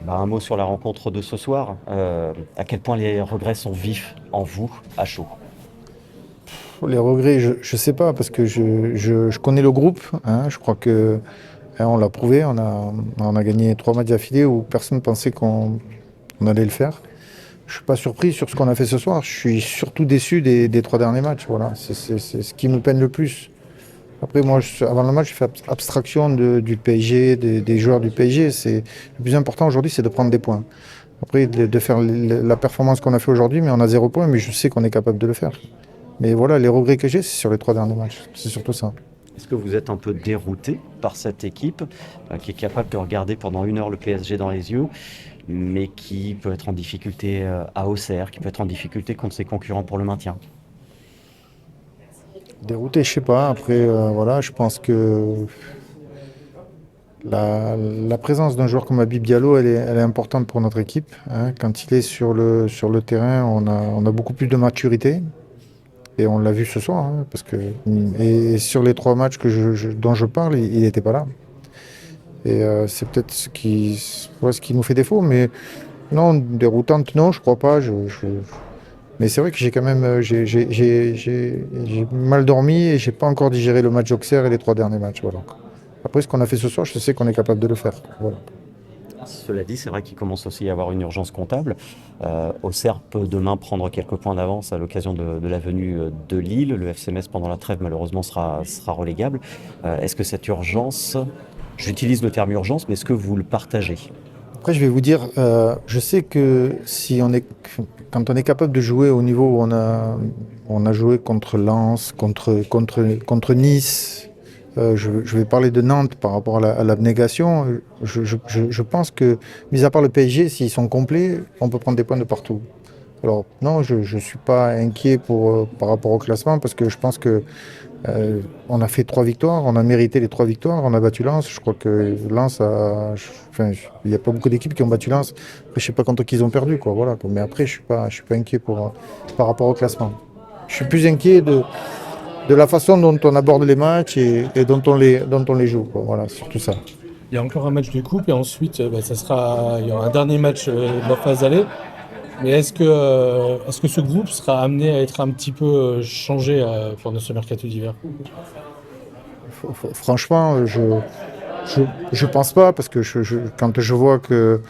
Un mot sur la rencontre de ce soir. À quel point les regrets sont vifs en vous, à chaud. Les regrets, je sais pas, parce que je connais le groupe, hein, je crois que on l'a prouvé, on a gagné 3 matchs d'affilée où personne ne pensait qu'on allait le faire. Je suis pas surpris sur ce qu'on a fait ce soir, je suis surtout déçu des 3 derniers matchs. Voilà, c'est ce qui me peine le plus. Après, moi, avant le match, je fais abstraction du PSG, des joueurs du PSG. Le plus important aujourd'hui, c'est de prendre des points. Après, de faire la performance qu'on a fait aujourd'hui, mais on a 0 points, mais je sais qu'on est capable de le faire. Mais voilà, les regrets que j'ai, c'est sur les 3 derniers matchs. C'est surtout ça. Est-ce que vous êtes un peu dérouté par cette équipe qui est capable de regarder pendant 1 heure le PSG dans les yeux, mais qui peut être en difficulté à Auxerre, qui peut être en difficulté contre ses concurrents pour le maintien? Dérouté, je sais pas. Après, voilà, je pense que la présence d'un joueur comme Habib Diallo, elle est importante pour notre équipe, hein. Quand il est sur le terrain, on a beaucoup plus de maturité. Et on l'a vu ce soir, hein, et sur les 3 matchs dont je parle, il n'était pas là. Et c'est peut-être ce qui nous fait défaut. Mais non, déroutante, non, je crois pas. Mais c'est vrai que j'ai quand même j'ai mal dormi et j'ai pas encore digéré le match Auxerre et les 3 derniers matchs. Voilà. Après, ce qu'on a fait ce soir, je sais qu'on est capable de le faire. Voilà. Cela dit, c'est vrai qu'il commence aussi à y avoir une urgence comptable. Auxerre peut demain prendre quelques points d'avance à l'occasion de la venue de Lille. Le FC Metz, pendant la trêve, malheureusement, sera relégable. Est-ce que cette urgence, j'utilise le terme urgence, mais est-ce que vous le partagez? Après, je vais vous dire, je sais que quand on est capable de jouer au niveau où on a joué contre Lens, contre Nice, je vais parler de Nantes par rapport à l'abnégation. Je pense que, mis à part le PSG, s'ils sont complets, on peut prendre des points de partout. Alors, non, je ne suis pas inquiet par rapport au classement parce que je pense que on a fait 3 victoires, on a mérité les 3 victoires, on a battu Lens. Je crois que Lens enfin, il n'y a pas beaucoup d'équipes qui ont battu Lens. Après, je sais pas contre qui ils ont perdu, quoi. Voilà, quoi. Mais après, je suis pas inquiet par rapport au classement. Je suis plus inquiet de la façon dont on aborde les matchs et dont on les joue, quoi. Voilà, surtout ça. Il y a encore un match de coupe et ensuite, il y aura un dernier match de la phase aller. Mais est-ce que ce groupe sera amené à être un petit peu changé pendant ce mercato d'hiver? Franchement, je pense pas parce que quand je vois que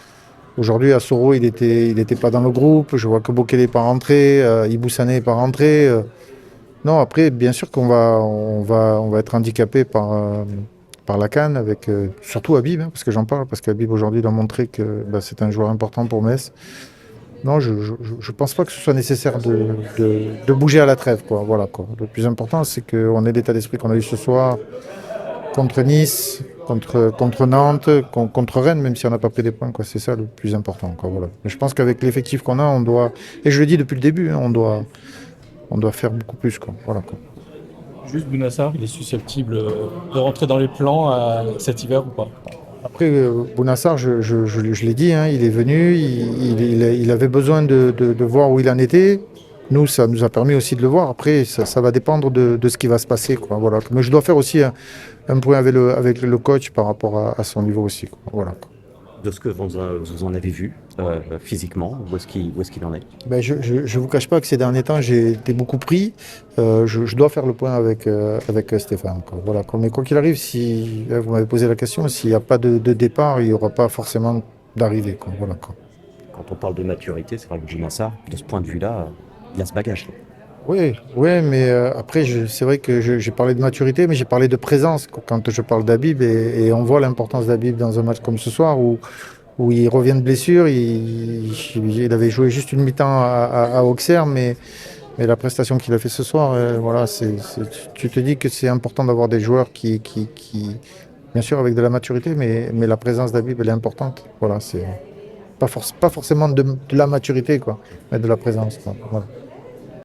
aujourd'hui, Asoro, il était pas dans le groupe. Je vois que Bokele n'est pas rentré, Ibou Sané n'est pas rentré. Non, après, bien sûr qu'on va être handicapé par la CAN, avec surtout Habib, hein, parce que j'en parle, parce qu'Habib aujourd'hui il a montré que bah, c'est un joueur important pour Metz. Non, je pense pas que ce soit nécessaire de bouger à la trêve, quoi. Voilà, quoi. Le plus important, c'est qu'on ait l'état d'esprit qu'on a eu ce soir contre Nice, contre Nantes, contre Rennes, même si on n'a pas pris des points, quoi. C'est ça le plus important, quoi. Voilà. Mais je pense qu'avec l'effectif qu'on a, on doit, et je le dis depuis le début, hein, on doit faire beaucoup plus, quoi. Voilà, quoi. Juste Bounassar, il est susceptible de rentrer dans les plans cet hiver ou pas? Après, Bounassar, je l'ai dit, hein, il est venu, il avait besoin de voir où il en était. Nous, ça nous a permis aussi de le voir. Après, ça va dépendre de ce qui va se passer, quoi. Voilà. Mais je dois faire aussi un point avec le coach par rapport à son niveau aussi, quoi. Voilà, quoi. De ce que vous en avez vu physiquement, où est-ce qu'il en est? Ben, je vous cache pas que ces derniers temps, j'ai été beaucoup pris. Je dois faire le point avec Stéphane, quoi. Voilà, quoi. Mais quoi qu'il arrive, si vous m'avez posé la question, s'il n'y a pas de départ, il n'y aura pas forcément d'arrivée, quoi. Voilà, quoi. Quand on parle de maturité, c'est vrai que Djima Sarr, de ce point de vue-là, il y a ce bagage. Oui, oui, mais après, c'est vrai que j'ai parlé de maturité, mais j'ai parlé de présence quand je parle d'Habib, et on voit l'importance d'Habib dans un match comme ce soir où il revient de blessure. Il avait joué juste une mi-temps à Auxerre, mais la prestation qu'il a fait ce soir, voilà, tu te dis que c'est important d'avoir des joueurs bien sûr, avec de la maturité, mais la présence d'Habib, elle est importante. Voilà, c'est pas forcément de la maturité, quoi, mais de la présence, quoi. Voilà.